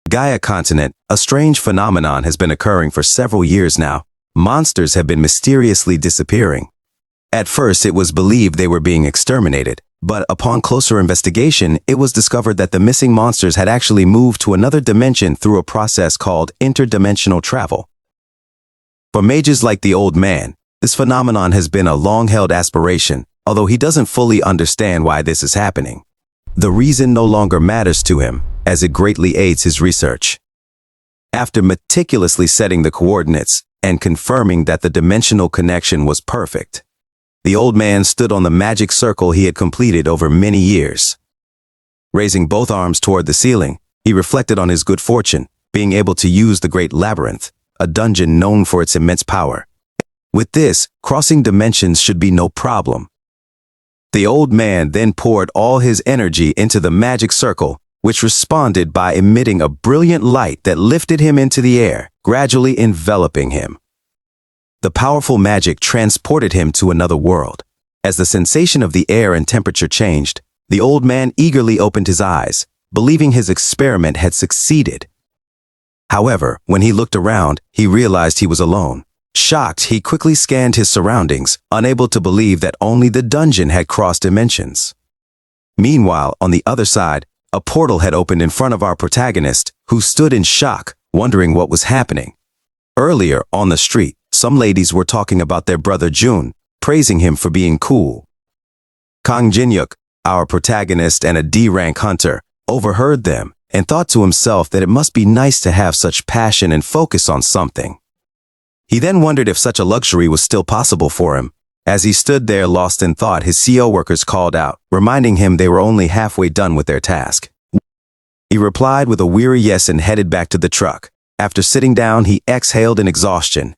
Gaia continent, a strange phenomenon has been occurring for several years now. Monsters have been mysteriously disappearing. At first, it was believed they were being exterminated, but upon closer investigation, it was discovered that the missing monsters had actually moved to another dimension through a process called interdimensional travel. For mages like the old man, this phenomenon has been a long-held aspiration, although he doesn't fully understand why this is happening. The reason no longer matters to him, as it greatly aids his research. After meticulously setting the coordinates and confirming that the dimensional connection was perfect, the old man stood on the magic circle he had completed over many years. Raising both arms toward the ceiling, he reflected on his good fortune, being able to use the Great Labyrinth, a dungeon known for its immense power. With this, crossing dimensions should be no problem. The old man then poured all his energy into the magic circle, which responded by emitting a brilliant light that lifted him into the air, gradually enveloping him. The powerful magic transported him to another world. As the sensation of the air and temperature changed, the old man eagerly opened his eyes, believing his experiment had succeeded. However, when he looked around, he realized he was alone. Shocked, he quickly scanned his surroundings, unable to believe that only the dungeon had crossed dimensions. Meanwhile, on the other side, a portal had opened in front of our protagonist, who stood in shock, wondering what was happening. Earlier, on the street, some ladies were talking about their brother Jun, praising him for being cool. Kang Jinyuk, our protagonist and a D-rank hunter, overheard them and thought to himself that it must be nice to have such passion and focus on something. He then wondered if such a luxury was still possible for him. As he stood there lost in thought, his CO workers called out, reminding him they were only halfway done with their task. He replied with a weary yes and headed back to the truck. After sitting down, he exhaled in exhaustion.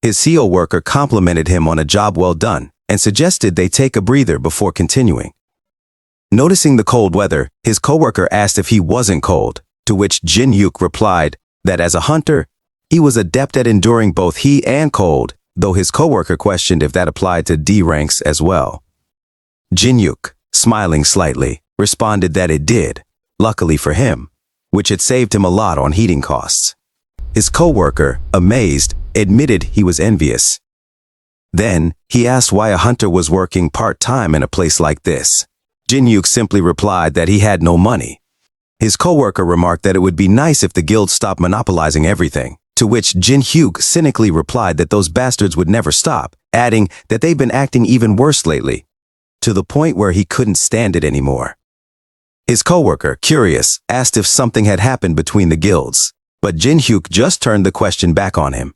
His CO worker complimented him on a job well done and suggested they take a breather before continuing. Noticing the cold weather, his coworker asked if he wasn't cold, to which Jin Yuk replied that as a hunter, he was adept at enduring both heat and cold, though his coworker questioned if that applied to D ranks as well. Jin Yuk, smiling slightly, responded that it did, luckily for him, which had saved him a lot on heating costs. His coworker, amazed, admitted he was envious. Then, he asked why a hunter was working part-time in a place like this. Jin Yuk simply replied that he had no money. His coworker remarked that it would be nice if the guild stopped monopolizing everything, to which Jin Hyuk cynically replied that those bastards would never stop, adding that they've been acting even worse lately, to the point where he couldn't stand it anymore. His coworker, curious, asked if something had happened between the guilds, but Jin Hyuk just turned the question back on him,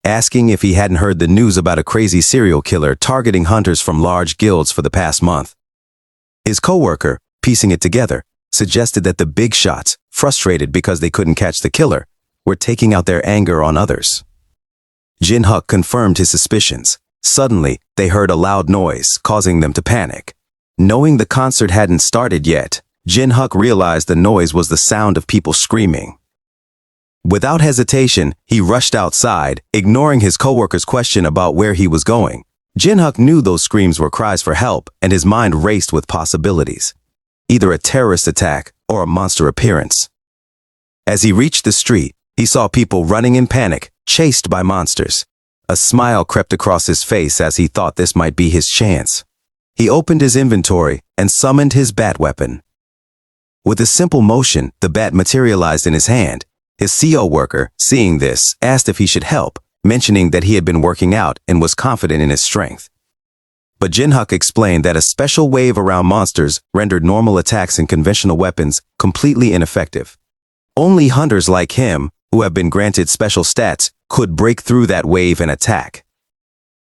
asking if he hadn't heard the news about a crazy serial killer targeting hunters from large guilds for the past month. His coworker, piecing it together, suggested that the big shots, frustrated because they couldn't catch the killer, were taking out their anger on others. Jin Hyuk confirmed his suspicions. Suddenly, they heard a loud noise, causing them to panic. Knowing the concert hadn't started yet, Jin Hyuk realized the noise was the sound of people screaming. Without hesitation, he rushed outside, ignoring his coworker's question about where he was going. Jin Hyuk knew those screams were cries for help, and his mind raced with possibilities. Either a terrorist attack or a monster appearance. As he reached the street, he saw people running in panic, chased by monsters. A smile crept across his face as he thought this might be his chance. He opened his inventory and summoned his bat weapon. With a simple motion, the bat materialized in his hand. His CO worker, seeing this, asked if he should help, mentioning that he had been working out and was confident in his strength. But Jin Hyuk explained that a special wave around monsters rendered normal attacks and conventional weapons completely ineffective. Only hunters like him, who have been granted special stats, could break through that wave and attack.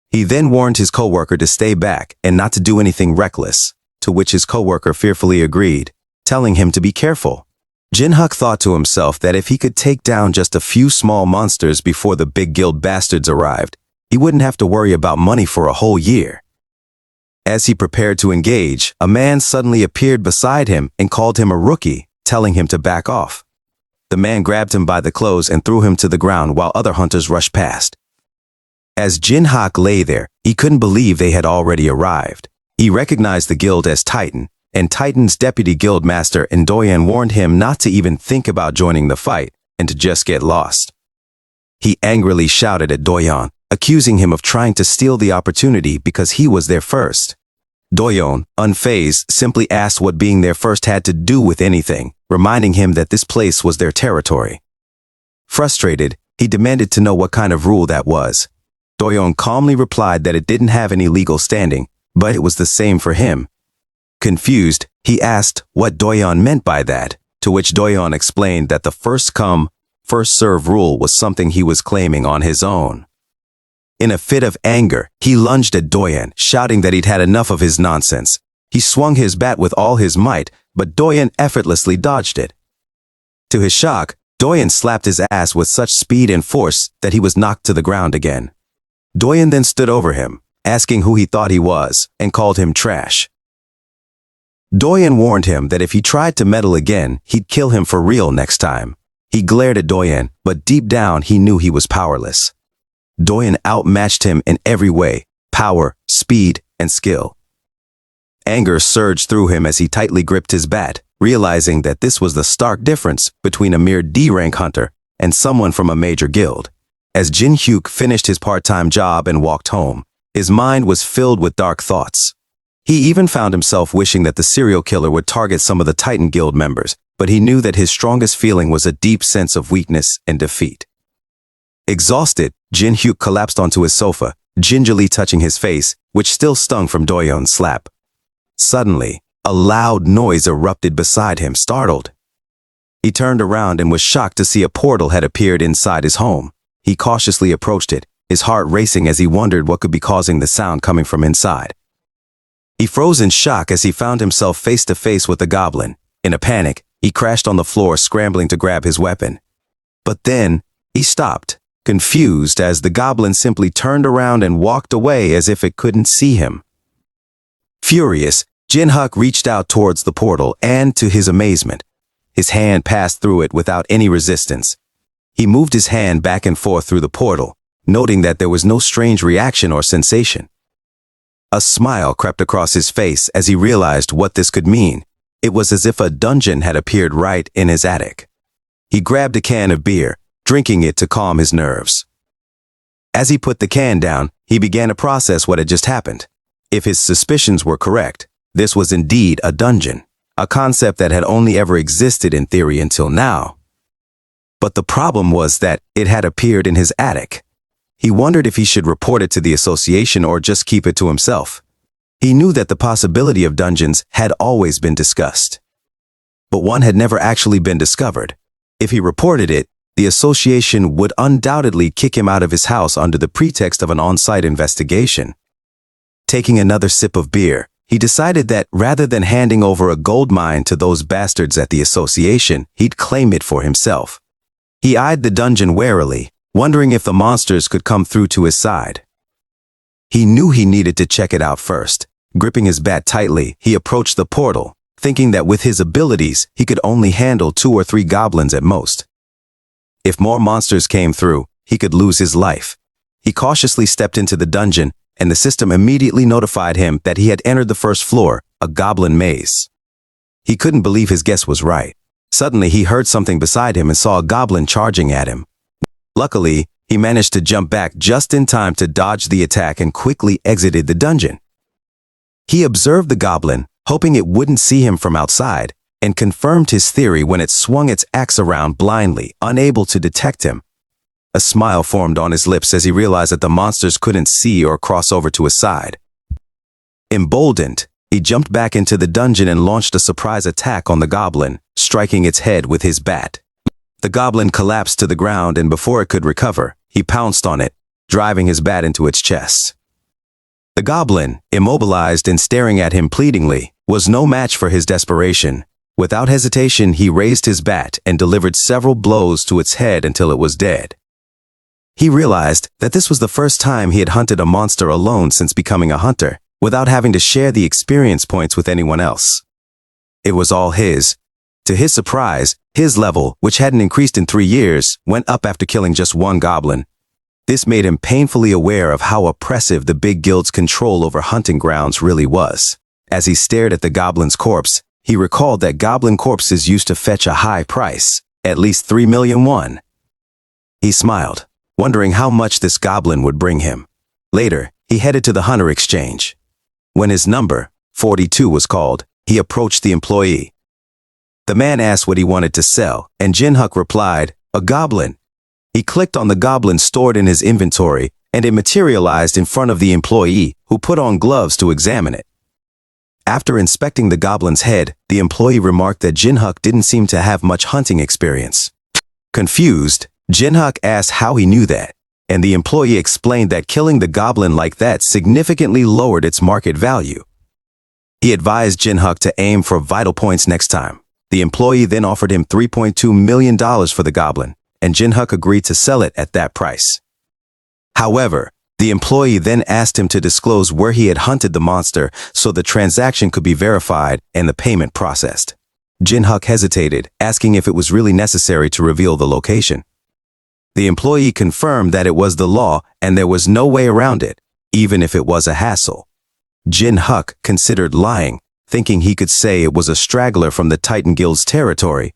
He then warned his coworker to stay back and not to do anything reckless, to which his coworker fearfully agreed, telling him to be careful. Jin Hyuk thought to himself that if he could take down just a few small monsters before the big guild bastards arrived, he wouldn't have to worry about money for a whole year. As he prepared to engage, a man suddenly appeared beside him and called him a rookie, telling him to back off. The man grabbed him by the clothes and threw him to the ground while other hunters rushed past. As Jin Hyuk lay there, he couldn't believe they had already arrived. He recognized the guild as Titan and Titan's deputy guildmaster Doyan warned him not to even think about joining the fight and to just get lost. He angrily shouted at Doyan, accusing him of trying to steal the opportunity because he was there first. Doyan, unfazed, simply asked what being there first had to do with anything, reminding him that this place was their territory. Frustrated, he demanded to know what kind of rule that was. Doyan calmly replied that it didn't have any legal standing, but it was the same for him. Confused, he asked what Doyan meant by that, to which Doyan explained that the first come, first serve rule was something he was claiming on his own. In a fit of anger, he lunged at Doyan, shouting that he'd had enough of his nonsense. He swung his bat with all his might, but Doyan effortlessly dodged it. To his shock, Doyan slapped his ass with such speed and force that he was knocked to the ground again. Doyan then stood over him, asking who he thought he was, and called him trash. Doyan warned him that if he tried to meddle again, he'd kill him for real next time. He glared at Doyan, but deep down he knew he was powerless. Doyan outmatched him in every way: power, speed, and skill. Anger surged through him as he tightly gripped his bat, realizing that this was the stark difference between a mere D-rank hunter and someone from a major guild. As Jin Hyuk finished his part-time job and walked home, his mind was filled with dark thoughts. He even found himself wishing that the serial killer would target some of the Titan Guild members, but he knew that his strongest feeling was a deep sense of weakness and defeat. Exhausted, Jin Hyuk collapsed onto his sofa, gingerly touching his face, which still stung from Doyan's slap. Suddenly, a loud noise erupted beside him, startled. He turned around and was shocked to see a portal had appeared inside his home. He cautiously approached it, his heart racing as he wondered what could be causing the sound coming from inside. He froze in shock as he found himself face to face with the goblin. In a panic, he crashed on the floor, scrambling to grab his weapon. But then, he stopped, confused, as the goblin simply turned around and walked away as if it couldn't see him. Furious, Jin Hyuk reached out towards the portal and, to his amazement, his hand passed through it without any resistance. He moved his hand back and forth through the portal, noting that there was no strange reaction or sensation. A smile crept across his face as he realized what this could mean. It was as if a dungeon had appeared right in his attic. He grabbed a can of beer, drinking it to calm his nerves. As he put the can down, he began to process what had just happened. If his suspicions were correct, this was indeed a dungeon, a concept that had only ever existed in theory until now. But the problem was that it had appeared in his attic. He wondered if he should report it to the association or just keep it to himself. He knew that the possibility of dungeons had always been discussed, but one had never actually been discovered. If he reported it, the association would undoubtedly kick him out of his house under the pretext of an on-site investigation. Taking another sip of beer, he decided that rather than handing over a gold mine to those bastards at the association, he'd claim it for himself. He eyed the dungeon warily, wondering if the monsters could come through to his side. He knew he needed to check it out first. Gripping his bat tightly, he approached the portal, thinking that with his abilities, he could only handle 2 or 3 goblins at most. If more monsters came through, he could lose his life. He cautiously stepped into the dungeon, and the system immediately notified him that he had entered the first floor, a goblin maze. He couldn't believe his guess was right. Suddenly, he heard something beside him and saw a goblin charging at him. Luckily, he managed to jump back just in time to dodge the attack and quickly exited the dungeon. He observed the goblin, hoping it wouldn't see him from outside, and confirmed his theory when it swung its axe around blindly, unable to detect him. A smile formed on his lips as he realized that the monsters couldn't see or cross over to his side. Emboldened, he jumped back into the dungeon and launched a surprise attack on the goblin, striking its head with his bat. The goblin collapsed to the ground, and before it could recover, he pounced on it, driving his bat into its chest. The goblin, immobilized and staring at him pleadingly, was no match for his desperation. Without hesitation, he raised his bat and delivered several blows to its head until it was dead. He realized that this was the first time he had hunted a monster alone since becoming a hunter, without having to share the experience points with anyone else. It was all his. To his surprise, his level, which hadn't increased in 3 years, went up after killing just 1 goblin. This made him painfully aware of how oppressive the big guild's control over hunting grounds really was. As he stared at the goblin's corpse, he recalled that goblin corpses used to fetch a high price, at least 3 million won. He smiled, wondering how much this goblin would bring him. Later, he headed to the hunter exchange. When his number, 42, was called, he approached the employee. The man asked what he wanted to sell, and Jinhuk replied, "A goblin." He clicked on the goblin stored in his inventory, and it materialized in front of the employee, who put on gloves to examine it. After inspecting the goblin's head, the employee remarked that Jinhuk didn't seem to have much hunting experience. Confused, Jinhuk asked how he knew that, and the employee explained that killing the goblin like that significantly lowered its market value. He advised Jinhuk to aim for vital points next time. The employee then offered him $3.2 million for the goblin, and Jinhuk agreed to sell it at that price. However, the employee then asked him to disclose where he had hunted the monster so the transaction could be verified and the payment processed. Jinhuk hesitated, asking if it was really necessary to reveal the location. The employee confirmed that it was the law and there was no way around it, even if it was a hassle. Jinhuk considered lying, thinking he could say it was a straggler from the Titan Guild's territory.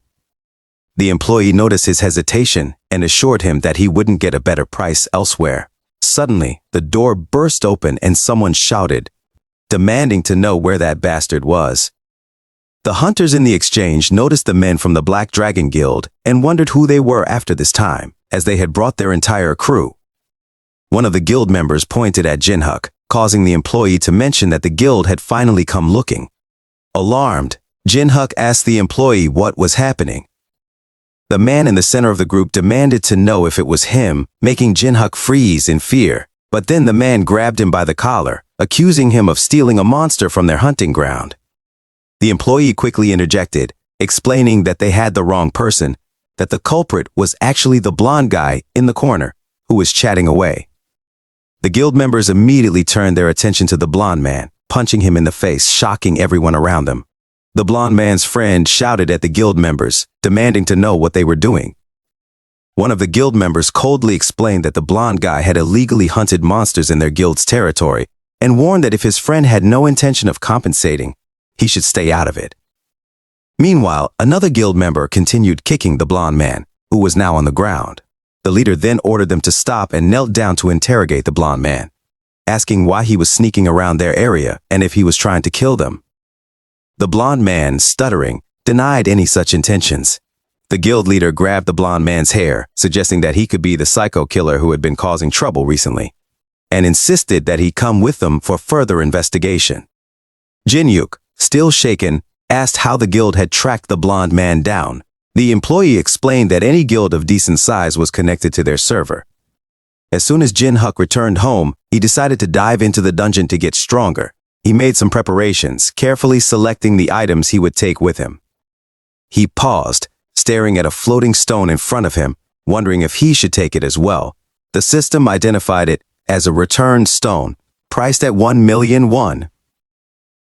The employee noticed his hesitation and assured him that he wouldn't get a better price elsewhere. Suddenly, the door burst open and someone shouted, demanding to know where that bastard was. The hunters in the exchange noticed the men from the Black Dragon Guild and wondered who they were after this time, as they had brought their entire crew. One of the guild members pointed at Jinhuk, causing the employee to mention that the guild had finally come looking. Alarmed, Jinhuk asked the employee what was happening. The man in the center of the group demanded to know if it was him, making Jinhuk freeze in fear, but then the man grabbed him by the collar, accusing him of stealing a monster from their hunting ground. The employee quickly interjected, explaining that they had the wrong person, that the culprit was actually the blonde guy in the corner, who was chatting away. The guild members immediately turned their attention to the blonde man, punching him in the face, shocking everyone around them. The blonde man's friend shouted at the guild members, demanding to know what they were doing. One of the guild members coldly explained that the blonde guy had illegally hunted monsters in their guild's territory and warned that if his friend had no intention of compensating, he should stay out of it. Meanwhile, another guild member continued kicking the blonde man, who was now on the ground. The leader then ordered them to stop and knelt down to interrogate the blonde man, asking why he was sneaking around their area and if he was trying to kill them. The blonde man, stuttering, denied any such intentions. The guild leader grabbed the blonde man's hair, suggesting that he could be the psycho killer who had been causing trouble recently, and insisted that he come with them for further investigation. Jinhyuk, still shaken, asked how the guild had tracked the blonde man down. The employee explained that any guild of decent size was connected to their server. As soon as Jinhyuk returned home, he decided to dive into the dungeon to get stronger. He made some preparations, carefully selecting the items he would take with him. He paused, staring at a floating stone in front of him, wondering if he should take it as well. The system identified it as a returned stone, priced at 1 million won.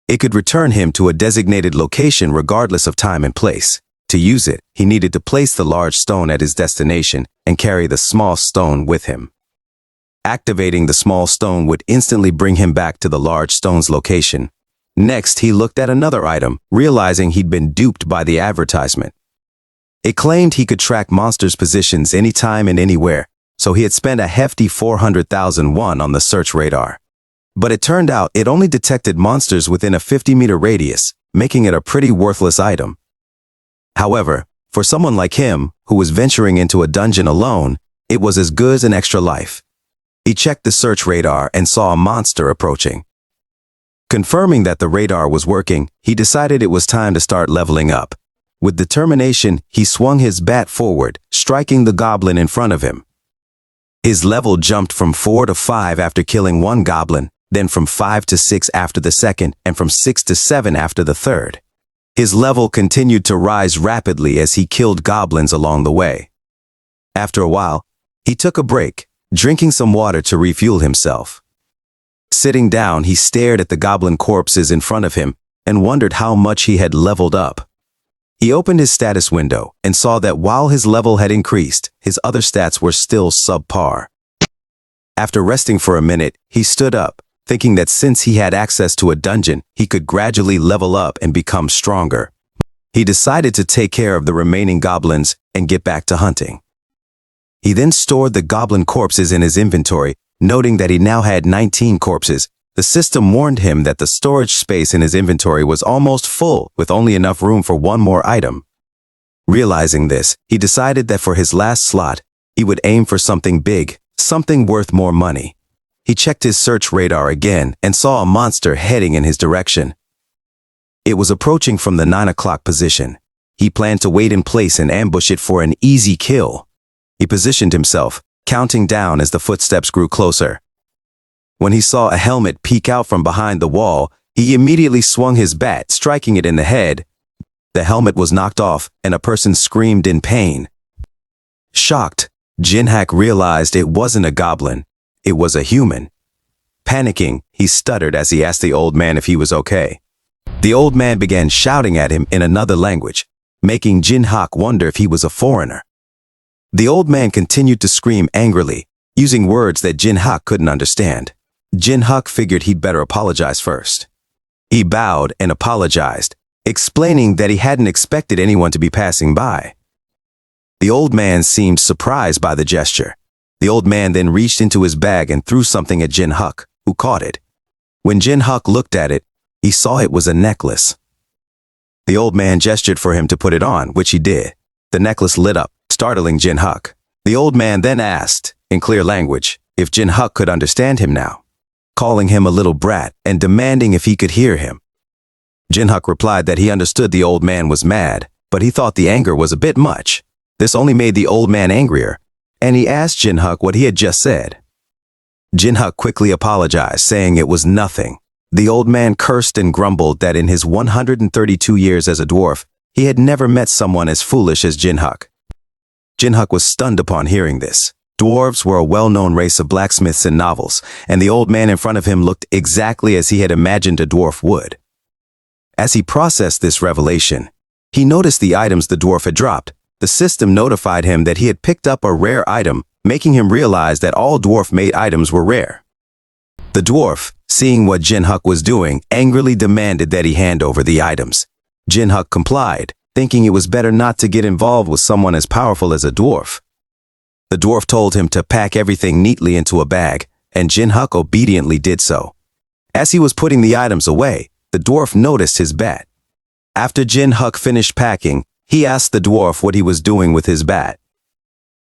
It could return him to a designated location regardless of time and place. To use it, he needed to place the large stone at his destination and carry the small stone with him. Activating the small stone would instantly bring him back to the large stone's location. Next, he looked at another item, realizing he'd been duped by the advertisement. It claimed he could track monsters' positions anytime and anywhere, so he had spent a hefty 400,000 won on the search radar. But it turned out it only detected monsters within a 50-meter radius, making it a pretty worthless item. However, for someone like him, who was venturing into a dungeon alone, it was as good as an extra life. He checked the search radar and saw a monster approaching. Confirming that the radar was working, he decided it was time to start leveling up. With determination, he swung his bat forward, striking the goblin in front of him. His level jumped from 4 to 5 after killing one goblin, then from 5 to 6 after the second, and from 6 to 7 after the third. His level continued to rise rapidly as he killed goblins along the way. After a while, he took a break, drinking some water to refuel himself. Sitting down, he stared at the goblin corpses in front of him and wondered how much he had leveled up. He opened his status window and saw that while his level had increased, his other stats were still subpar. After resting for a minute, he stood up, thinking that since he had access to a dungeon, he could gradually level up and become stronger. He decided to take care of the remaining goblins and get back to hunting. He then stored the goblin corpses in his inventory, noting that he now had 19 corpses. The system warned him that the storage space in his inventory was almost full, with only enough room for one more item. Realizing this, he decided that for his last slot, he would aim for something big, something worth more money. He checked his search radar again and saw a monster heading in his direction. It was approaching from the 9 o'clock position. He planned to wait in place and ambush it for an easy kill. He positioned himself, counting down as the footsteps grew closer. When he saw a helmet peek out from behind the wall, he immediately swung his bat, striking it in the head. The helmet was knocked off, and a person screamed in pain. Shocked, Jinhak realized it wasn't a goblin. It was a human. Panicking, he stuttered as he asked the old man if he was okay. The old man began shouting at him in another language, making Jinhak wonder if he was a foreigner. The old man continued to scream angrily, using words that Jinhak couldn't understand. Jinhak figured he'd better apologize first. He bowed and apologized, explaining that he hadn't expected anyone to be passing by. The old man seemed surprised by the gesture. The old man then reached into his bag and threw something at Jinhak, who caught it. When Jinhak looked at it, he saw it was a necklace. The old man gestured for him to put it on, which he did. The necklace lit up, startling Jinhak. The old man then asked, in clear language, if Jinhak could understand him now, calling him a little brat and demanding if he could hear him. Jinhak replied that he understood the old man was mad, but he thought the anger was a bit much. This only made the old man angrier, and he asked Jinhak what he had just said. Jinhak quickly apologized, saying it was nothing. The old man cursed and grumbled that in his 132 years as a dwarf, he had never met someone as foolish as Jinhak. Jinhak was stunned upon hearing this. Dwarves were a well-known race of blacksmiths in novels, and the old man in front of him looked exactly as he had imagined a dwarf would. As he processed this revelation, he noticed the items the dwarf had dropped. The system notified him that he had picked up a rare item, making him realize that all dwarf-made items were rare. The dwarf, seeing what Jinhak was doing, angrily demanded that he hand over the items. Jinhak complied, thinking it was better not to get involved with someone as powerful as a dwarf. The dwarf told him to pack everything neatly into a bag, and Jinhak obediently did so. As he was putting the items away, the dwarf noticed his bat. After Jinhak finished packing, he asked the dwarf what he was doing with his bat.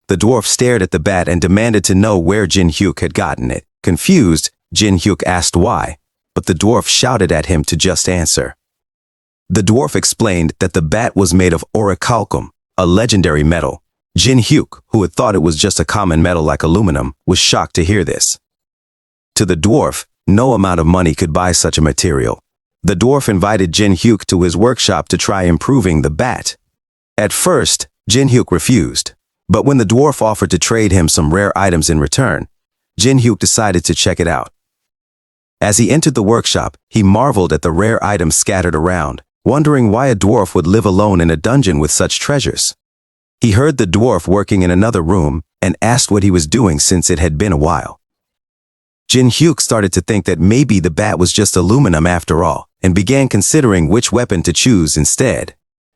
The dwarf stared at the bat and demanded to know where Jinhyuk had gotten it. Confused, Jinhyuk asked why, but the dwarf shouted at him to just answer. The dwarf explained that the bat was made of orichalcum, a legendary metal. Jinhyuk, who had thought it was just a common metal like aluminum, was shocked to hear this. To the dwarf, no amount of money could buy such a material. The dwarf invited Jinhyuk to his workshop to try improving the bat. At first, Jinhyuk refused, but when the dwarf offered to trade him some rare items in return, Jinhyuk decided to check it out. As he entered the workshop, he marveled at the rare items scattered around, wondering why a dwarf would live alone in a dungeon with such treasures. He heard the dwarf working in another room and asked what he was doing since it had been a while. Jinhyuk started to think that maybe the bat was just aluminum after all, and began considering which weapon to choose instead.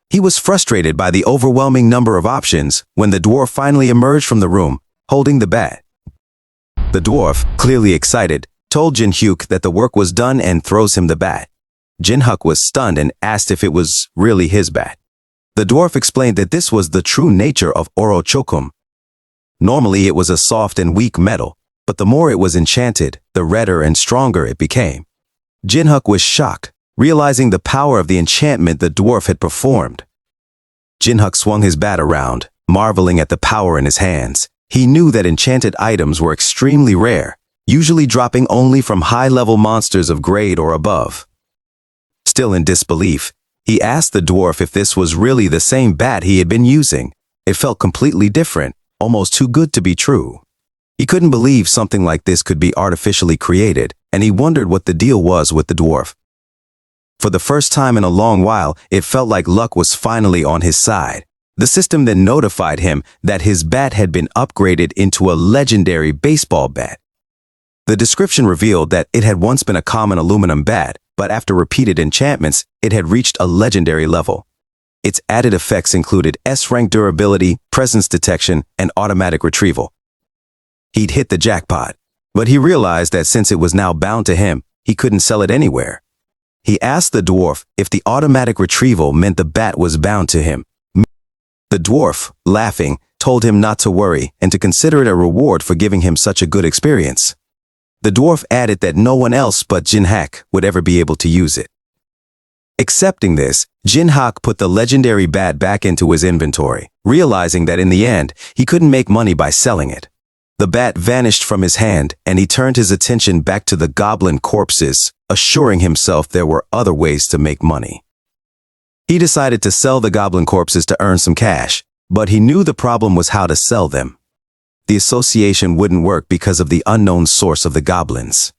He was frustrated by the overwhelming number of options when the dwarf finally emerged from the room, holding the bat. The dwarf, clearly excited, told Jinhyuk that the work was done and throws him the bat. Jinhyuk was stunned and asked if it was really his bat. The dwarf explained that this was the true nature of orochokum. Normally it was a soft and weak metal, but the more it was enchanted, the redder and stronger it became. Jinhyuk was shocked, realizing the power of the enchantment the dwarf had performed. Jinhyuk swung his bat around, marveling at the power in his hands. He knew that enchanted items were extremely rare, usually dropping only from high-level monsters of grade or above. Still in disbelief, he asked the dwarf if this was really the same bat he had been using. It felt completely different, almost too good to be true. He couldn't believe something like this could be artificially created, and he wondered what the deal was with the dwarf. For the first time in a long while, it felt like luck was finally on his side. The system then notified him that his bat had been upgraded into a legendary baseball bat. The description revealed that it had once been a common aluminum bat, but after repeated enchantments, it had reached a legendary level. Its added effects included S-rank durability, presence detection, and automatic retrieval. He'd hit the jackpot, but he realized that since it was now bound to him, he couldn't sell it anywhere. He asked the dwarf if the automatic retrieval meant the bat was bound to him. The dwarf, laughing, told him not to worry and to consider it a reward for giving him such a good experience. The dwarf added that no one else but Jinhak would ever be able to use it. Accepting this, Jinhak put the legendary bat back into his inventory, realizing that in the end, he couldn't make money by selling it. The bat vanished from his hand, and he turned his attention back to the goblin corpses, assuring himself there were other ways to make money. He decided to sell the goblin corpses to earn some cash, but he knew the problem was how to sell them. The association wouldn't work because of the unknown source of the goblins.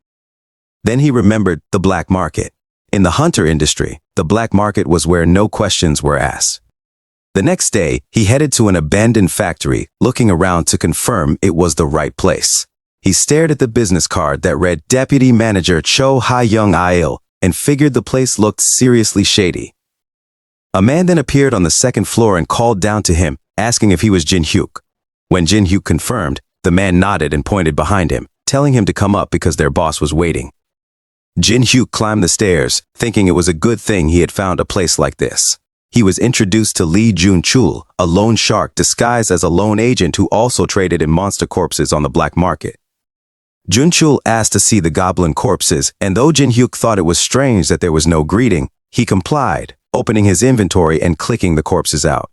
Then he remembered the black market. In the hunter industry, the black market was where no questions were asked. The next day, he headed to an abandoned factory, looking around to confirm it was the right place. He stared at the business card that read Deputy Manager Cho Ha-young Il and figured the place looked seriously shady. A man then appeared on the second floor and called down to him, asking if he was Jin Hyuk. When Jin Hyuk confirmed, the man nodded and pointed behind him, telling him to come up because their boss was waiting. Jin Hyuk climbed the stairs, thinking it was a good thing he had found a place like this. He was introduced to Lee Jun-chul, a loan shark disguised as a loan agent who also traded in monster corpses on the black market. Jun-chul asked to see the goblin corpses, and though Jin Hyuk thought it was strange that there was no greeting, he complied, opening his inventory and clicking the corpses out.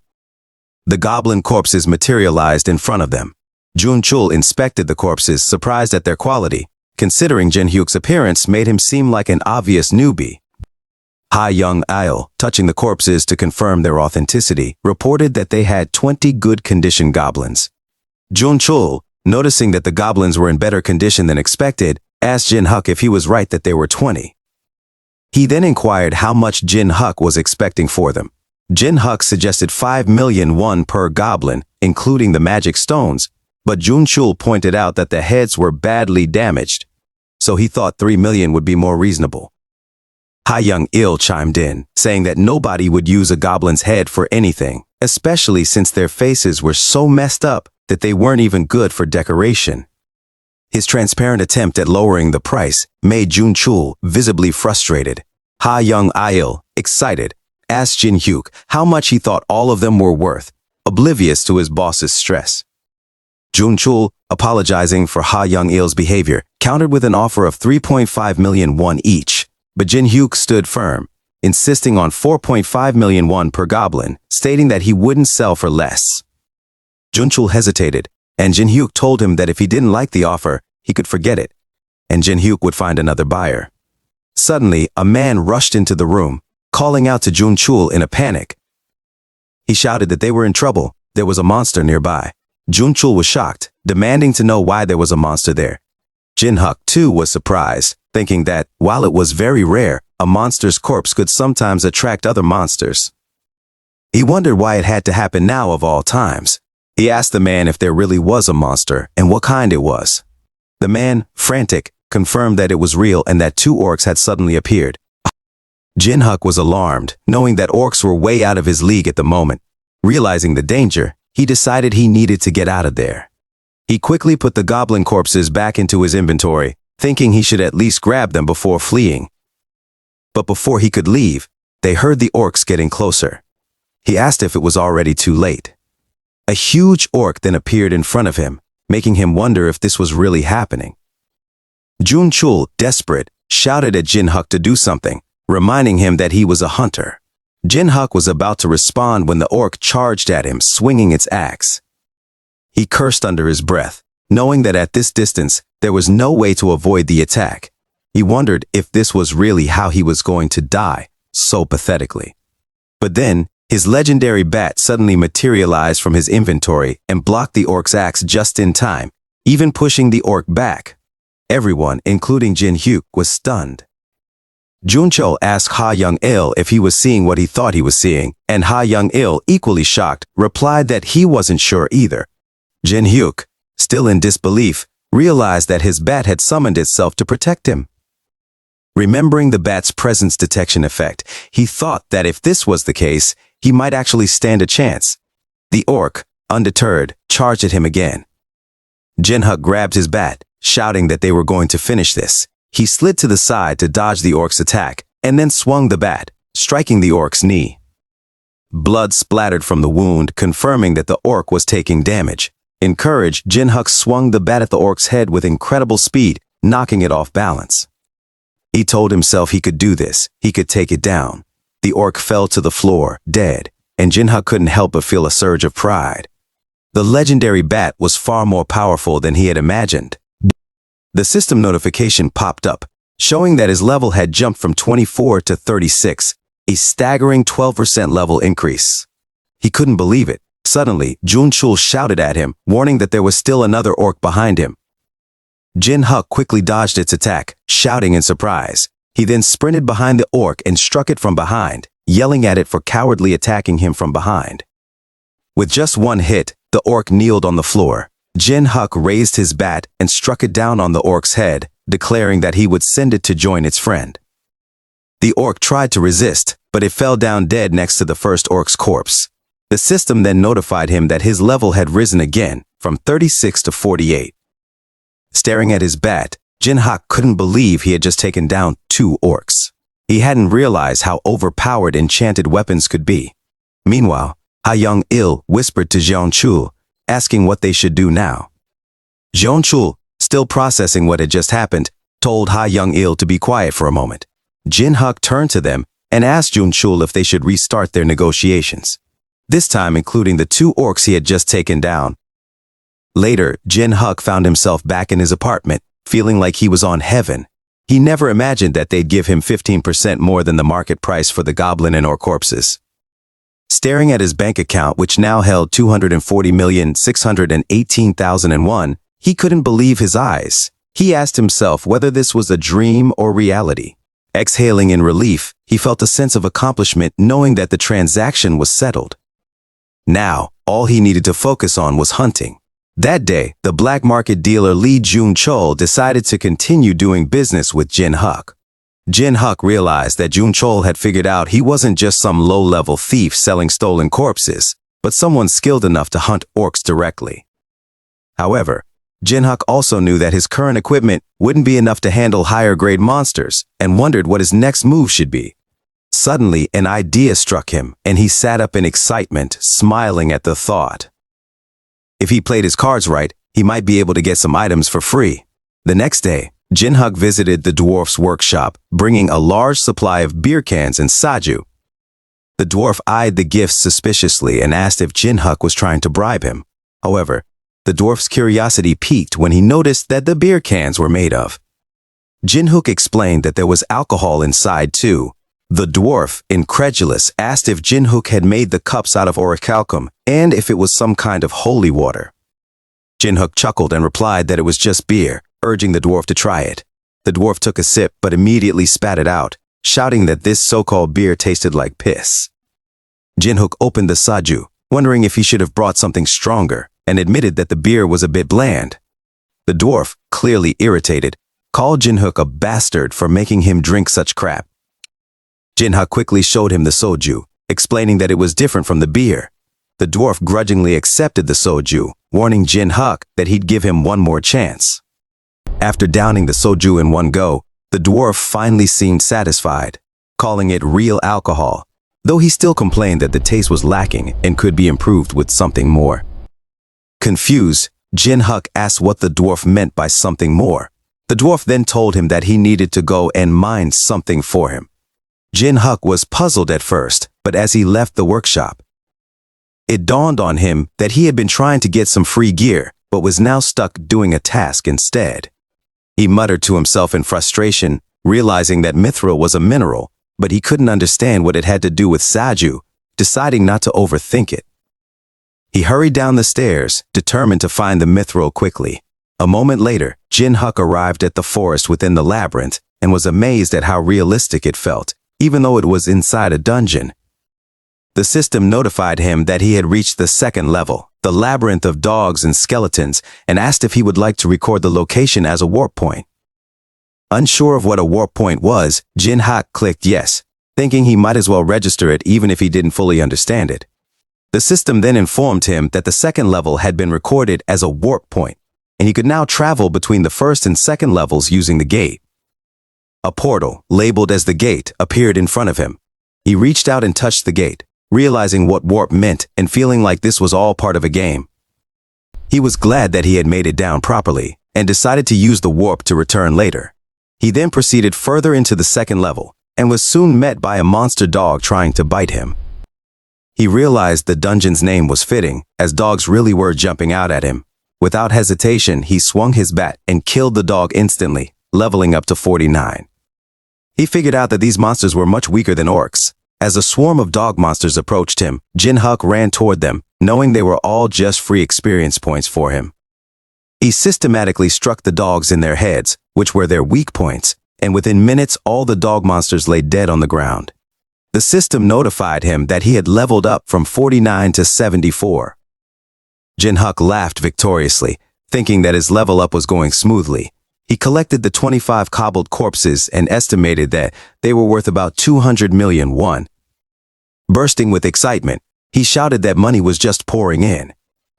The goblin corpses materialized in front of them. Jun-chul inspected the corpses, surprised at their quality, considering Jin Hyuk's appearance made him seem like an obvious newbie. Ha-young Il, touching the corpses to confirm their authenticity, reported that they had 20 good condition goblins. Jun-chul, noticing that the goblins were in better condition than expected, asked Jin Hyuk if he was right that there were 20. He then inquired how much Jin Hyuk was expecting for them. Jin Hyuk suggested 5 million won per goblin, including the magic stones, but Jun-chul pointed out that the heads were badly damaged, so he thought 3 million would be more reasonable. Ha-young Il chimed in, saying that nobody would use a goblin's head for anything, especially since their faces were so messed up that they weren't even good for decoration. His transparent attempt at lowering the price made Jun-chul visibly frustrated. Ha-young Il, excited, asked Jin Hyuk how much he thought all of them were worth, oblivious to his boss's stress. Jun-chul, apologizing for Ha-young Il's behavior, countered with an offer of 3.5 million won each, but Jin Hyuk stood firm, insisting on 4.5 million won per goblin, stating that he wouldn't sell for less. Jun-chul hesitated, and Jin Hyuk told him that if he didn't like the offer, he could forget it, and Jin Hyuk would find another buyer. Suddenly, a man rushed into the room, calling out to Jun-chul in a panic. He shouted that they were in trouble. There was a monster nearby. Jun-chul was shocked, demanding to know why there was a monster there. Jin Hyuk, too, was surprised, thinking that, while it was very rare, a monster's corpse could sometimes attract other monsters. He wondered why it had to happen now of all times. He asked the man if there really was a monster and what kind it was. The man, frantic, confirmed that it was real and that 2 orcs had suddenly appeared. Jin Hyuk was alarmed, knowing that orcs were way out of his league at the moment. Realizing the danger, he decided he needed to get out of there. He quickly put the goblin corpses back into his inventory, thinking he should at least grab them before fleeing. But before he could leave, they heard the orcs getting closer. He asked if it was already too late. A huge orc then appeared in front of him, making him wonder if this was really happening. Jun-chul, desperate, shouted at Jin Hyuk to do something, reminding him that he was a hunter. Jin Hyuk was about to respond when the orc charged at him, swinging its axe. He cursed under his breath, knowing that at this distance, there was no way to avoid the attack. He wondered if this was really how he was going to die, so pathetically. But then, his legendary bat suddenly materialized from his inventory and blocked the orc's axe just in time, even pushing the orc back. Everyone, including Jin Hyuk, was stunned. Jun-chul asked Ha-young Il if he was seeing what he thought he was seeing, and Ha-young Il, equally shocked, replied that he wasn't sure either. Jin Hyuk, still in disbelief, realized that his bat had summoned itself to protect him. Remembering the bat's presence detection effect, he thought that if this was the case, he might actually stand a chance. The orc, undeterred, charged at him again. Jinhuk grabbed his bat, shouting that they were going to finish this. He slid to the side to dodge the orc's attack, and then swung the bat, striking the orc's knee. Blood splattered from the wound, confirming that the orc was taking damage. Encouraged, Jinhuk swung the bat at the orc's head with incredible speed, knocking it off balance. He told himself he could do this, he could take it down. The orc fell to the floor, dead, and Jinhuk couldn't help but feel a surge of pride. The legendary bat was far more powerful than he had imagined. The system notification popped up, showing that his level had jumped from 24 to 36, a staggering 12% level increase. He couldn't believe it. Suddenly, Junchul shouted at him, warning that there was still another orc behind him. Jinhuk quickly dodged its attack, shouting in surprise. He then sprinted behind the orc and struck it from behind, yelling at it for cowardly attacking him from behind. With just one hit, the orc kneeled on the floor. Jinhuk raised his bat and struck it down on the orc's head, declaring that he would send it to join its friend. The orc tried to resist, but it fell down dead next to the first orc's corpse. The system then notified him that his level had risen again, from 36 to 48. Staring at his bat, Jinhuk couldn't believe he had just taken down 2 orcs. He hadn't realized how overpowered enchanted weapons could be. Meanwhile, Ha Young-il whispered to Jeonchul, asking what they should do now. Jeonchul, still processing what had just happened, told Ha Young-il to be quiet for a moment. Jinhuk turned to them and asked Jeonchul if they should restart their negotiations, this time including the 2 orcs he had just taken down. Later, Jinhuk found himself back in his apartment, feeling like he was on heaven. He never imagined that they'd give him 15% more than the market price for the goblin and orc corpses. Staring at his bank account, which now held 240,618,001, he couldn't believe his eyes. He asked himself whether this was a dream or reality. Exhaling in relief, he felt a sense of accomplishment knowing that the transaction was settled. Now, all he needed to focus on was hunting. That day, the black market dealer Lee Jun-chol decided to continue doing business with Jinhuk. Jinhuk realized that Jun-chol had figured out he wasn't just some low-level thief selling stolen corpses, but someone skilled enough to hunt orcs directly. However, Jinhuk also knew that his current equipment wouldn't be enough to handle higher-grade monsters and wondered what his next move should be. Suddenly, an idea struck him, and he sat up in excitement, smiling at the thought. If he played his cards right, he might be able to get some items for free. The next day, Jinhuk visited the dwarf's workshop, bringing a large supply of beer cans and saju. The dwarf eyed the gifts suspiciously and asked if Jinhuk was trying to bribe him. However, the dwarf's curiosity piqued when he noticed that the beer cans were made of. Jinhuk explained that there was alcohol inside too. The dwarf, incredulous, asked if Jinhuk had made the cups out of orichalcum and if it was some kind of holy water. Jinhuk chuckled and replied that it was just beer, urging the dwarf to try it. The dwarf took a sip but immediately spat it out, shouting that this so-called beer tasted like piss. Jinhuk opened the saju, wondering if he should have brought something stronger, and admitted that the beer was a bit bland. The dwarf, clearly irritated, called Jinhuk a bastard for making him drink such crap. Jinhuk quickly showed him the soju, explaining that it was different from the beer. The dwarf grudgingly accepted the soju, warning Jinhuk that he'd give him one more chance. After downing the soju in one go, the dwarf finally seemed satisfied, calling it real alcohol, though he still complained that the taste was lacking and could be improved with something more. Confused, Jinhuk asked what the dwarf meant by something more. The dwarf then told him that he needed to go and mine something for him. Jinhuk was puzzled at first, but as he left the workshop, it dawned on him that he had been trying to get some free gear, but was now stuck doing a task instead. He muttered to himself in frustration, realizing that mithril was a mineral, but he couldn't understand what it had to do with saju, deciding not to overthink it. He hurried down the stairs, determined to find the mithril quickly. A moment later, Jinhuk arrived at the forest within the labyrinth and was amazed at how realistic it felt, even though it was inside a dungeon. The system notified him that he had reached the second level, the labyrinth of dogs and skeletons, and asked if he would like to record the location as a warp point. Unsure of what a warp point was, Jin-hak clicked yes, thinking he might as well register it even if he didn't fully understand it. The system then informed him that the second level had been recorded as a warp point, and he could now travel between the first and second levels using the gate. A portal, labeled as the gate, appeared in front of him. He reached out and touched the gate, realizing what warp meant and feeling like this was all part of a game. He was glad that he had made it down properly, and decided to use the warp to return later. He then proceeded further into the second level, and was soon met by a monster dog trying to bite him. He realized the dungeon's name was fitting, as dogs really were jumping out at him. Without hesitation, he swung his bat and killed the dog instantly, leveling up to 49. He figured out that these monsters were much weaker than orcs. As a swarm of dog monsters approached him, Jin-hak ran toward them, knowing they were all just free experience points for him. He systematically struck the dogs in their heads, which were their weak points, and within minutes all the dog monsters lay dead on the ground. The system notified him that he had leveled up from 49 to 74. Jin-hak laughed victoriously, thinking that his level up was going smoothly. He collected the 25 cobbled corpses and estimated that they were worth about 200 million won. Bursting with excitement, he shouted that money was just pouring in.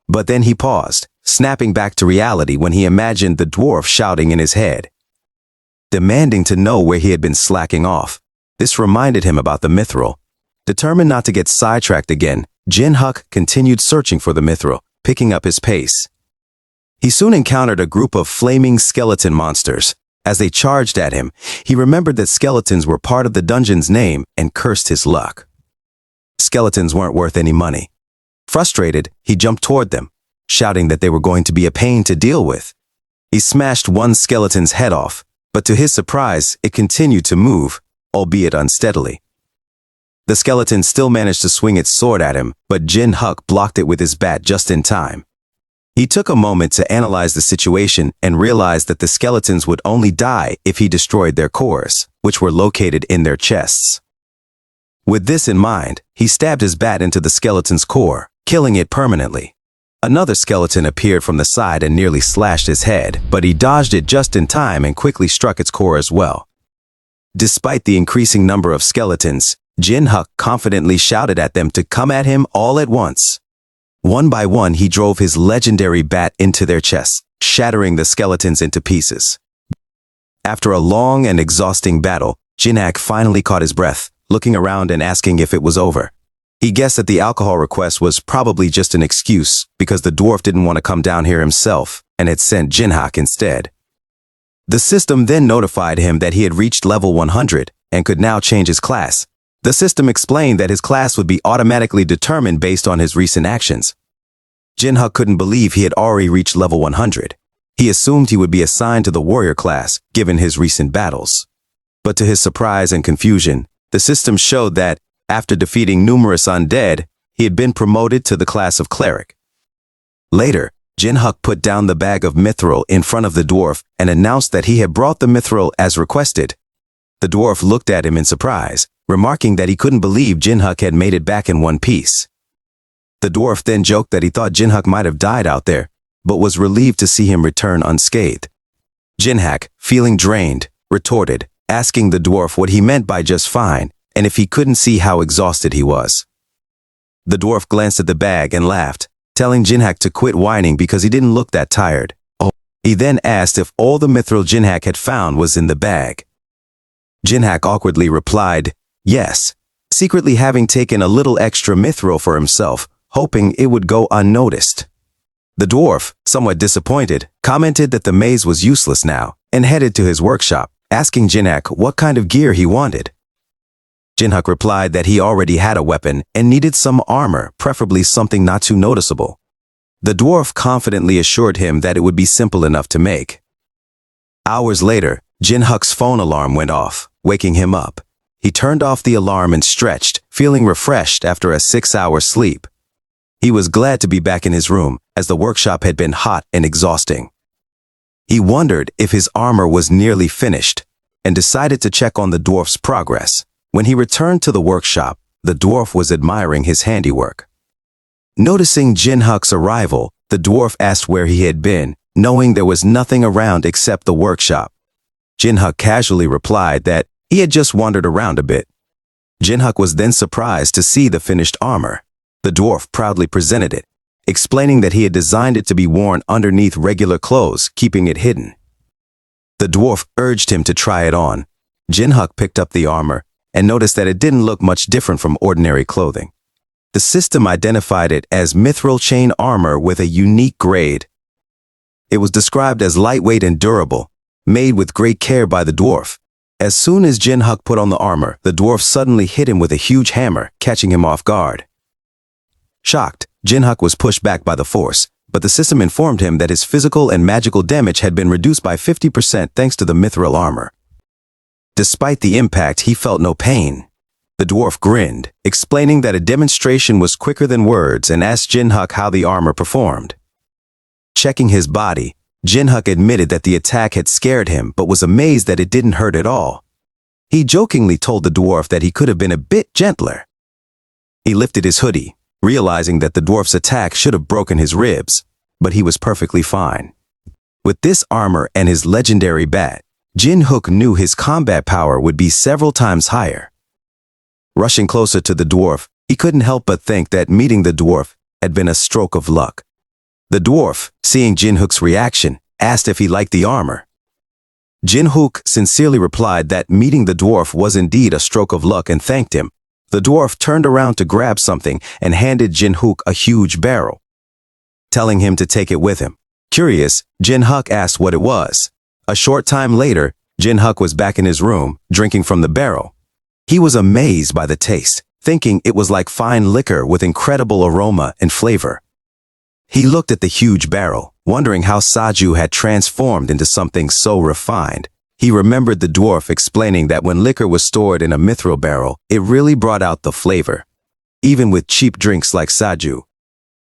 But then he paused, snapping back to reality when he imagined the dwarf shouting in his head, demanding to know where he had been slacking off. This reminded him about the mithril. Determined not to get sidetracked again, Jin-hak continued searching for the mithril, picking up his pace. He soon encountered a group of flaming skeleton monsters. As they charged at him, he remembered that skeletons were part of the dungeon's name and cursed his luck. Skeletons weren't worth any money. Frustrated, he jumped toward them, shouting that they were going to be a pain to deal with. He smashed one skeleton's head off, but to his surprise, it continued to move, albeit unsteadily. The skeleton still managed to swing its sword at him, but Jin-hak blocked it with his bat just in time. He took a moment to analyze the situation and realized that the skeletons would only die if he destroyed their cores, which were located in their chests. With this in mind, he stabbed his bat into the skeleton's core, killing it permanently. Another skeleton appeared from the side and nearly slashed his head, but he dodged it just in time and quickly struck its core as well. Despite the increasing number of skeletons, Jin-hak confidently shouted at them to come at him all at once. One by one, he drove his legendary bat into their chests, shattering the skeletons into pieces. After a long and exhausting battle, Jin-hak finally caught his breath, looking around and asking if it was over. He guessed that the alcohol request was probably just an excuse because the dwarf didn't want to come down here himself and had sent Jin-hak instead. The system then notified him that he had reached level 100 and could now change his class. The system explained that his class would be automatically determined based on his recent actions. Jin-hak couldn't believe he had already reached level 100. He assumed he would be assigned to the warrior class, given his recent battles. But to his surprise and confusion, the system showed that, after defeating numerous undead, he had been promoted to the class of cleric. Later, Jin-hak put down the bag of mithril in front of the dwarf and announced that he had brought the mithril as requested. The dwarf looked at him in surprise, remarking that he couldn't believe Jin-hak had made it back in one piece. The dwarf then joked that he thought Jin-hak might have died out there, but was relieved to see him return unscathed. Jin-hak, feeling drained, retorted, asking the dwarf what he meant by just fine, and if he couldn't see how exhausted he was. The dwarf glanced at the bag and laughed, telling Jin-hak to quit whining because he didn't look that tired. He then asked if all the mithril Jin-hak had found was in the bag. Jin-hak awkwardly replied, yes, secretly having taken a little extra mithril for himself, hoping it would go unnoticed. The dwarf, somewhat disappointed, commented that the maze was useless now and headed to his workshop, asking Jin-hak what kind of gear he wanted. Jin-hak replied that he already had a weapon and needed some armor, preferably something not too noticeable. The dwarf confidently assured him that it would be simple enough to make. Hours later, Jin-hak's phone alarm went off, waking him up. He turned off the alarm and stretched, feeling refreshed after a 6-hour sleep. He was glad to be back in his room, as the workshop had been hot and exhausting. He wondered if his armor was nearly finished, and decided to check on the dwarf's progress. When he returned to the workshop, the dwarf was admiring his handiwork. Noticing Jinhook's arrival, the dwarf asked where he had been, knowing there was nothing around except the workshop. Jinhook casually replied that he had just wandered around a bit. Jinhook was then surprised to see the finished armor. The dwarf proudly presented it, explaining that he had designed it to be worn underneath regular clothes, keeping it hidden. The dwarf urged him to try it on. Jinhook picked up the armor and noticed that it didn't look much different from ordinary clothing. The system identified it as mithril chain armor with a unique grade. It was described as lightweight and durable, made with great care by the dwarf. As soon as Jinhook put on the armor, the dwarf suddenly hit him with a huge hammer, catching him off guard. Shocked, Jinhook was pushed back by the force, but the system informed him that his physical and magical damage had been reduced by 50% thanks to the mithril armor. Despite the impact, he felt no pain. The dwarf grinned, explaining that a demonstration was quicker than words, and asked Jinhook how the armor performed. Checking his body, Jinhook admitted that the attack had scared him but was amazed that it didn't hurt at all. He jokingly told the dwarf that he could have been a bit gentler. He lifted his hoodie, realizing that the dwarf's attack should have broken his ribs, but he was perfectly fine. With this armor and his legendary bat, Jinhook knew his combat power would be several times higher. Rushing closer to the dwarf, he couldn't help but think that meeting the dwarf had been a stroke of luck. The dwarf, seeing Jinhook's reaction, asked if he liked the armor. Jinhook sincerely replied that meeting the dwarf was indeed a stroke of luck and thanked him. The dwarf turned around to grab something and handed Jinhook a huge barrel, telling him to take it with him. Curious, Jinhook asked what it was. A short time later, Jinhook was back in his room, drinking from the barrel. He was amazed by the taste, thinking it was like fine liquor with incredible aroma and flavor. He looked at the huge barrel, wondering how Saju had transformed into something so refined. He remembered the dwarf explaining that when liquor was stored in a mithril barrel, it really brought out the flavor, even with cheap drinks like Saju.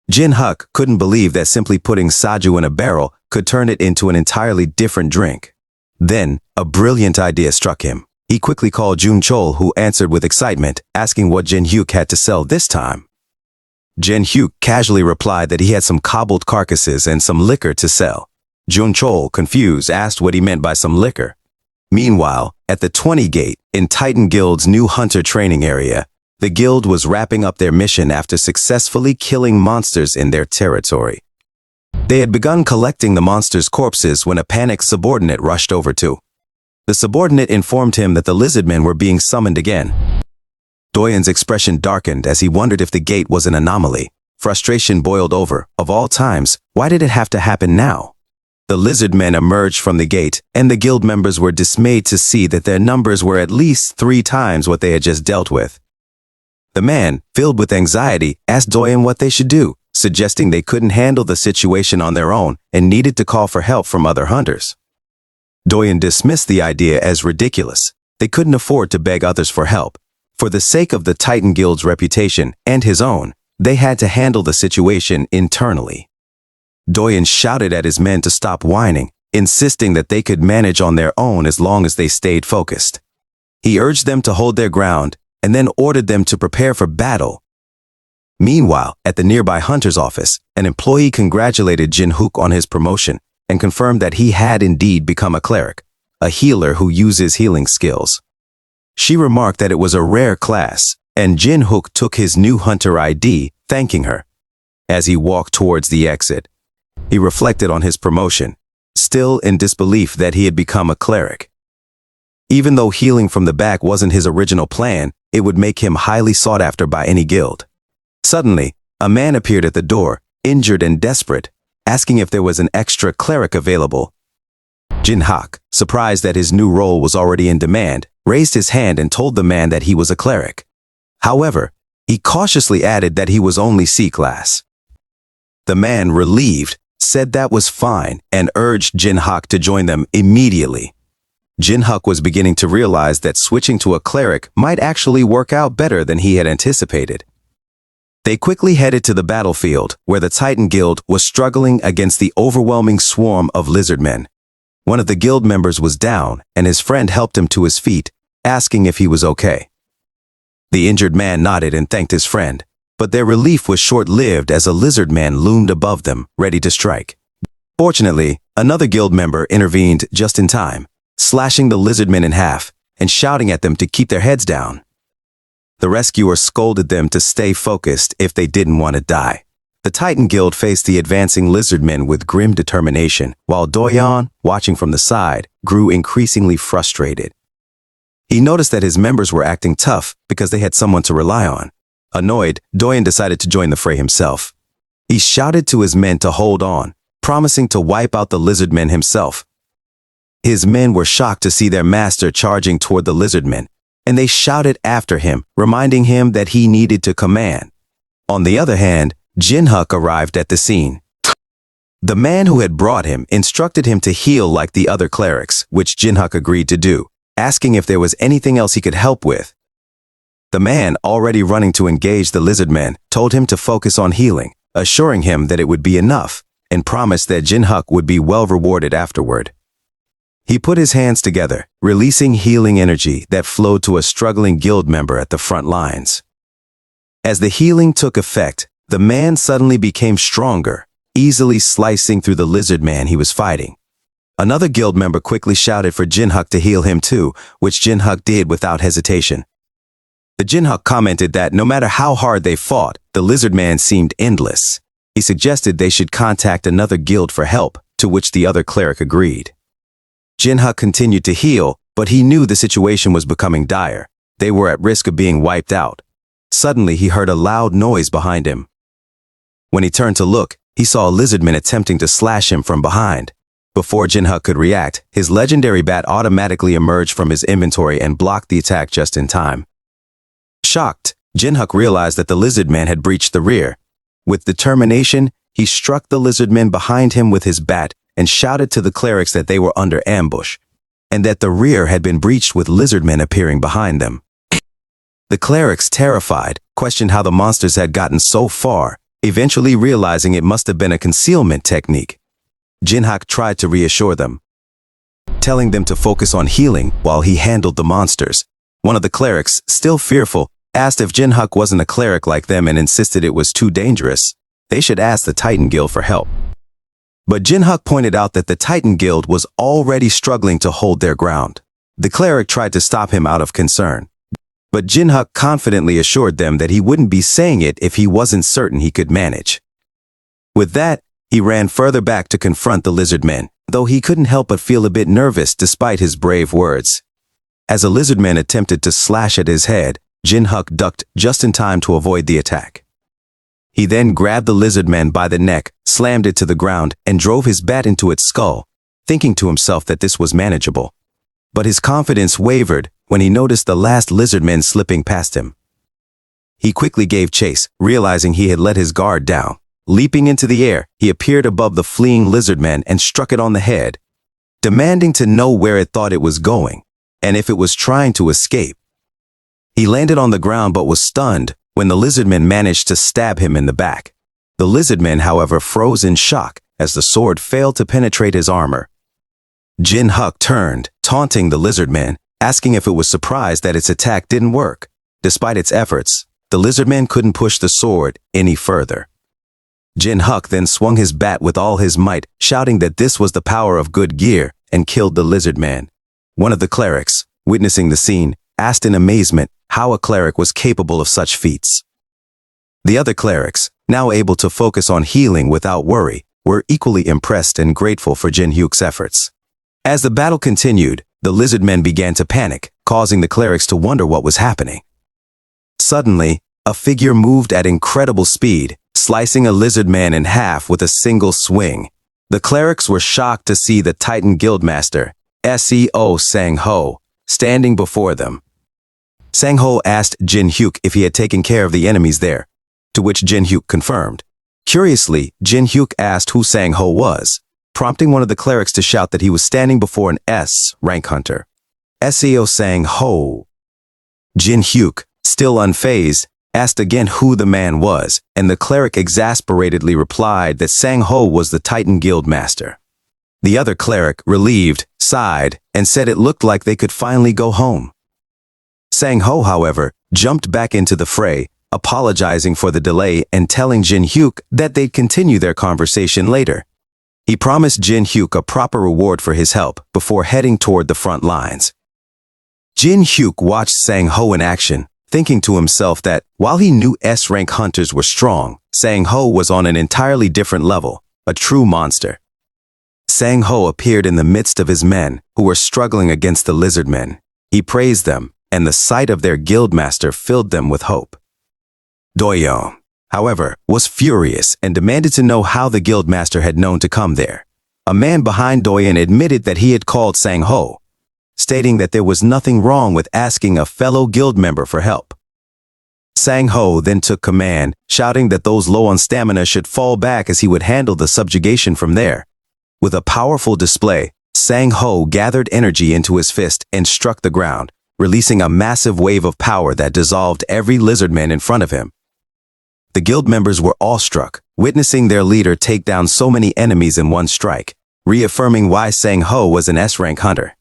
Jinhook couldn't believe that simply putting Saju in a barrel could turn it into an entirely different drink. Then, a brilliant idea struck him. He quickly called Junchol, who answered with excitement, asking what Jinhook had to sell this time. Jinhook casually replied that he had some cobbled carcasses and some liquor to sell. Junchol, confused, asked what he meant by some liquor. Meanwhile, at the 20 Gate, in Titan Guild's new hunter training area, the guild was wrapping up their mission after successfully killing monsters in their territory. They had begun collecting the monsters' corpses when a panicked subordinate rushed over to. The subordinate informed him that the lizardmen were being summoned again. Doyen's expression darkened as he wondered if the gate was an anomaly. Frustration boiled over. Of all times, why did it have to happen now? The lizardmen emerged from the gate, and the guild members were dismayed to see that their numbers were at least 3 times what they had just dealt with. The man, filled with anxiety, asked Doyen what they should do, suggesting they couldn't handle the situation on their own and needed to call for help from other hunters. Doyen dismissed the idea as ridiculous. They couldn't afford to beg others for help. For the sake of the Titan Guild's reputation and his own, they had to handle the situation internally. Doyen shouted at his men to stop whining, insisting that they could manage on their own as long as they stayed focused. He urged them to hold their ground and then ordered them to prepare for battle. Meanwhile, at the nearby hunter's office, an employee congratulated Jinhook on his promotion and confirmed that he had indeed become a cleric, a healer who uses healing skills. She remarked that it was a rare class, and Jinhook took his new hunter ID, thanking her. As he walked towards the exit, he reflected on his promotion, still in disbelief that he had become a cleric. Even though healing from the back wasn't his original plan, it would make him highly sought after by any guild. Suddenly, a man appeared at the door, injured and desperate, asking if there was an extra cleric available. Jinhook, surprised that his new role was already in demand, raised his hand and told the man that he was a cleric. However, he cautiously added that he was only C-class. The man, relieved, said that was fine and urged Jinhook to join them immediately. Jinhook was beginning to realize that switching to a cleric might actually work out better than he had anticipated. They quickly headed to the battlefield, where the Titan Guild was struggling against the overwhelming swarm of lizardmen. One of the guild members was down, and his friend helped him to his feet, asking if he was okay. The injured man nodded and thanked his friend. but their relief was short-lived as a lizard man loomed above them, ready to strike. Fortunately, another guild member intervened just in time, slashing the lizardmen in half and shouting at them to keep their heads down. The rescuer scolded them to stay focused if they didn't want to die. The Titan Guild faced the advancing lizardmen with grim determination, while Doyon, watching from the side, grew increasingly frustrated. He noticed that his members were acting tough because they had someone to rely on. Annoyed, Doyon decided to join the fray himself. He shouted to his men to hold on, promising to wipe out the lizardmen himself. His men were shocked to see their master charging toward the lizardmen, and they shouted after him, reminding him that he needed to command. On the other hand, Jinhuk arrived at the scene. The man who had brought him instructed him to heal like the other clerics, which Jinhuk agreed to do, asking if there was anything else he could help with. The man, already running to engage the lizardmen, told him to focus on healing, assuring him that it would be enough, and promised that Jinhuk would be well rewarded afterward. He put his hands together, releasing healing energy that flowed to a struggling guild member at the front lines. As the healing took effect, the man suddenly became stronger, easily slicing through the lizard man he was fighting. Another guild member quickly shouted for Jinhuk to heal him too, which Jinhuk did without hesitation. The Jinhuk commented that no matter how hard they fought, the lizard man seemed endless. He suggested they should contact another guild for help, to which the other cleric agreed. Jinhuk continued to heal, but he knew the situation was becoming dire. They were at risk of being wiped out. Suddenly, he heard a loud noise behind him. When he turned to look, he saw a lizardman attempting to slash him from behind. Before Jinhuk could react, his legendary bat automatically emerged from his inventory and blocked the attack just in time. Shocked, Jinhuk realized that the lizardman had breached the rear. With determination, he struck the lizardman behind him with his bat and shouted to the clerics that they were under ambush, and that the rear had been breached with lizardmen appearing behind them. The clerics, terrified, questioned how the monsters had gotten so far, eventually realizing it must have been a concealment technique. Jinhuk tried to reassure them, telling them to focus on healing while he handled the monsters. One of the clerics, still fearful, asked if Jinhuk wasn't a cleric like them and insisted it was too dangerous. They should ask the Titan Guild for help. But Jinhuk pointed out that the Titan Guild was already struggling to hold their ground. The cleric tried to stop him out of concern, but Jinhuk confidently assured them that he wouldn't be saying it if he wasn't certain he could manage. With that, he ran further back to confront the lizard men, though he couldn't help but feel a bit nervous despite his brave words. As a lizard man attempted to slash at his head, Jinhuk ducked just in time to avoid the attack. He then grabbed the lizard man by the neck, slammed it to the ground, and drove his bat into its skull, thinking to himself that this was manageable. But his confidence wavered when he noticed the last lizard man slipping past him. He quickly gave chase, realizing he had let his guard down. Leaping into the air, he appeared above the fleeing lizard man and struck it on the head, demanding to know where it thought it was going, and if it was trying to escape. He landed on the ground but was stunned when the lizardman managed to stab him in the back. The lizardman, however, froze in shock as the sword failed to penetrate his armor. Jinhuk turned, taunting the lizardman, asking if it was surprised that its attack didn't work. Despite its efforts, the lizardman couldn't push the sword any further. Jinhuk then swung his bat with all his might, shouting that this was the power of good gear, and killed the lizardman. One of the clerics, witnessing the scene, asked in amazement how a cleric was capable of such feats. The other clerics, now able to focus on healing without worry, were equally impressed and grateful for Jinhuk's efforts. As the battle continued, the lizardmen began to panic, causing the clerics to wonder what was happening. Suddenly, a figure moved at incredible speed, slicing a lizard man in half with a single swing. The clerics were shocked to see the Titan Guildmaster, Seo Sang-ho, standing before them. Sang-ho asked Jinhuk if he had taken care of the enemies there, to which Jinhuk confirmed. Curiously, Jinhuk asked who Sang-ho was, prompting one of the clerics to shout that he was standing before an S rank hunter. Seo Sang-ho. Jinhuk, still unfazed, asked again who the man was, and the cleric exasperatedly replied that Sang-ho was the Titan Guildmaster. The other cleric, relieved, sighed, and said it looked like they could finally go home. Sang-ho, however, jumped back into the fray, apologizing for the delay and telling Jin Hyuk that they'd continue their conversation later. He promised Jin Hyuk a proper reward for his help before heading toward the front lines. Jin Hyuk watched Sang-ho in action, thinking to himself that while he knew S-rank hunters were strong, Sang-ho was on an entirely different level, a true monster. Sang-ho appeared in the midst of his men, who were struggling against the lizard men. He praised them, and the sight of their guildmaster filled them with hope. Doyeon, however, was furious and demanded to know how the guildmaster had known to come there. A man behind Doyeon admitted that he had called Sang-ho, stating that there was nothing wrong with asking a fellow guild member for help. Sang-ho then took command, shouting that those low on stamina should fall back as he would handle the subjugation from there. With a powerful display, Sang-ho gathered energy into his fist and struck the ground, releasing a massive wave of power that dissolved every lizardman in front of him. The guild members were awestruck, witnessing their leader take down so many enemies in one strike, reaffirming why Sang-ho was an S-rank hunter.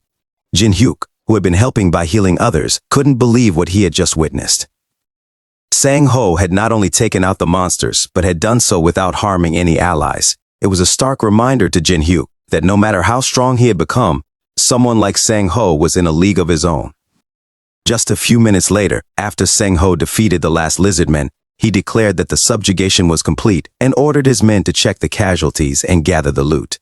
Jin Hyuk, who had been helping by healing others, couldn't believe what he had just witnessed. Sang-ho had not only taken out the monsters, but had done so without harming any allies. It was a stark reminder to Jin Hyuk that no matter how strong he had become, someone like Sang-ho was in a league of his own. Just a few minutes later, after Sang-ho defeated the last lizardmen, he declared that the subjugation was complete and ordered his men to check the casualties and gather the loot.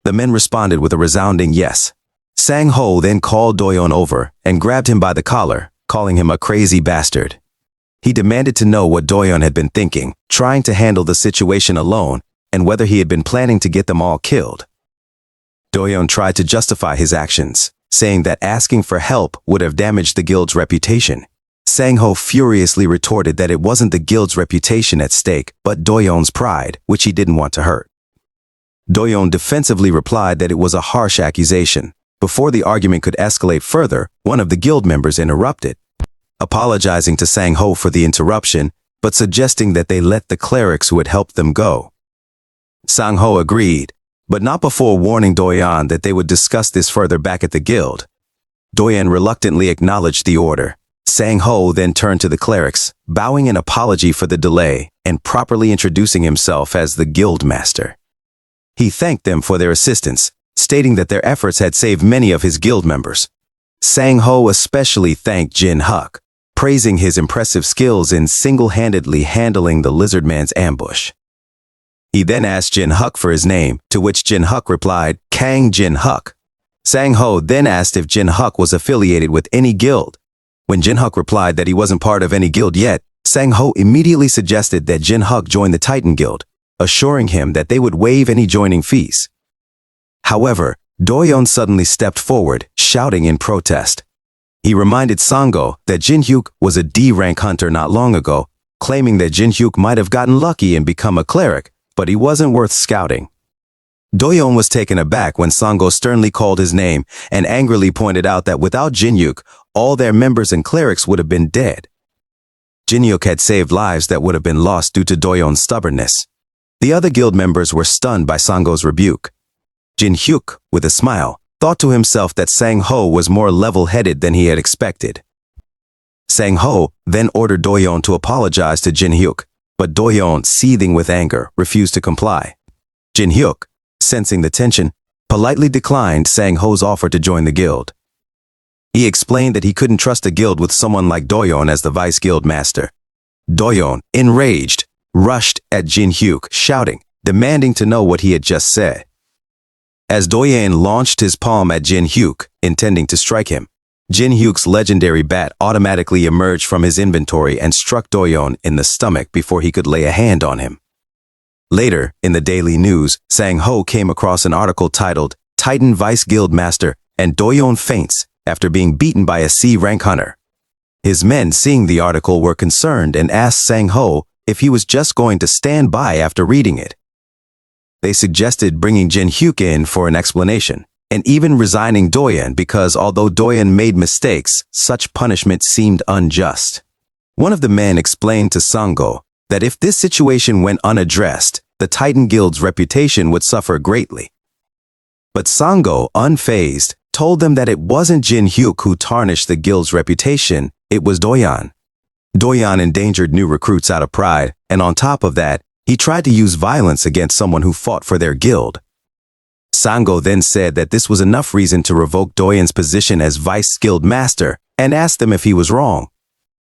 The men responded with a resounding yes. Sang-ho then called Doyeon over and grabbed him by the collar, calling him a crazy bastard. He demanded to know what Doyeon had been thinking, trying to handle the situation alone, and whether he had been planning to get them all killed. Doyeon tried to justify his actions, saying that asking for help would have damaged the guild's reputation. Sang-ho furiously retorted that it wasn't the guild's reputation at stake, but Doyeon's pride, which he didn't want to hurt. Doyeon defensively replied that it was a harsh accusation. Before the argument could escalate further, one of the guild members interrupted, apologizing to Sang-ho for the interruption, but suggesting that they let the clerics who had helped them go. Sang-ho agreed, but not before warning Doyeon that they would discuss this further back at the guild. Doyeon reluctantly acknowledged the order. Sang-ho then turned to the clerics, bowing an apology for the delay and properly introducing himself as the guild master. He thanked them for their assistance, stating that their efforts had saved many of his guild members. Sang-ho especially thanked Jin Hyuk, praising his impressive skills in single-handedly handling the lizardman's ambush. He then asked Jin Hyuk for his name, to which Jin Hyuk replied, Kang Jin Hyuk. Sang-ho then asked if Jin Hyuk was affiliated with any guild. When Jin Hyuk replied that he wasn't part of any guild yet, Sang-ho immediately suggested that Jin Hyuk join the Titan Guild, assuring him that they would waive any joining fees. However, Doyeon suddenly stepped forward, shouting in protest. He reminded Sang-ho that Jin Hyuk was a D-rank hunter not long ago, claiming that Jin Hyuk might have gotten lucky and become a cleric, but he wasn't worth scouting. Doyeon was taken aback when Sang-ho sternly called his name and angrily pointed out that without Jin Hyuk, all their members and clerics would have been dead. Jin Hyuk had saved lives that would have been lost due to Doyeon's stubbornness. The other guild members were stunned by Sang-ho's rebuke. Jin Hyuk, with a smile, thought to himself that Sang-ho was more level-headed than he had expected. Sang-ho then ordered Doyeon to apologize to Jin Hyuk, but Doyeon, seething with anger, refused to comply. Jin Hyuk, sensing the tension, politely declined Sang-ho's offer to join the guild. He explained that he couldn't trust a guild with someone like Doyeon as the vice guild master. Doyeon, enraged, rushed at Jin Hyuk, shouting, demanding to know what he had just said. As Doyeon launched his palm at Jin Hyuk, intending to strike him, Jin Hyuk's legendary bat automatically emerged from his inventory and struck Doyeon in the stomach before he could lay a hand on him. Later, in the Daily News, Sang-ho came across an article titled, Titan Vice Guild Master and Doyeon Faints after being beaten by a C-rank hunter. His men, seeing the article, were concerned and asked Sang-ho if he was just going to stand by after reading it. They suggested bringing Jin Hyuk in for an explanation, and even resigning Doyeon because although Doyeon made mistakes, such punishment seemed unjust. One of the men explained to Sang-ho that if this situation went unaddressed, the Titan Guild's reputation would suffer greatly. But Sang-ho, unfazed, told them that it wasn't Jin Hyuk who tarnished the guild's reputation, it was Doyeon. Doyan endangered new recruits out of pride, and on top of that, he tried to use violence against someone who fought for their guild. Sango then said that this was enough reason to revoke Doyan's position as vice-skilled master and asked him if he was wrong.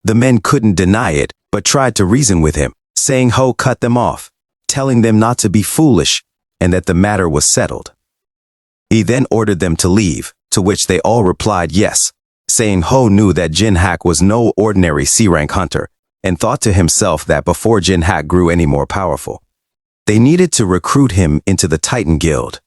The men couldn't deny it, but tried to reason with him, saying Ho cut them off, telling them not to be foolish, and that the matter was settled. He then ordered them to leave, to which they all replied yes, saying Ho knew that Jin Hak was no ordinary C-rank hunter, and thought to himself that before Jin Hak grew any more powerful, they needed to recruit him into the Titan Guild.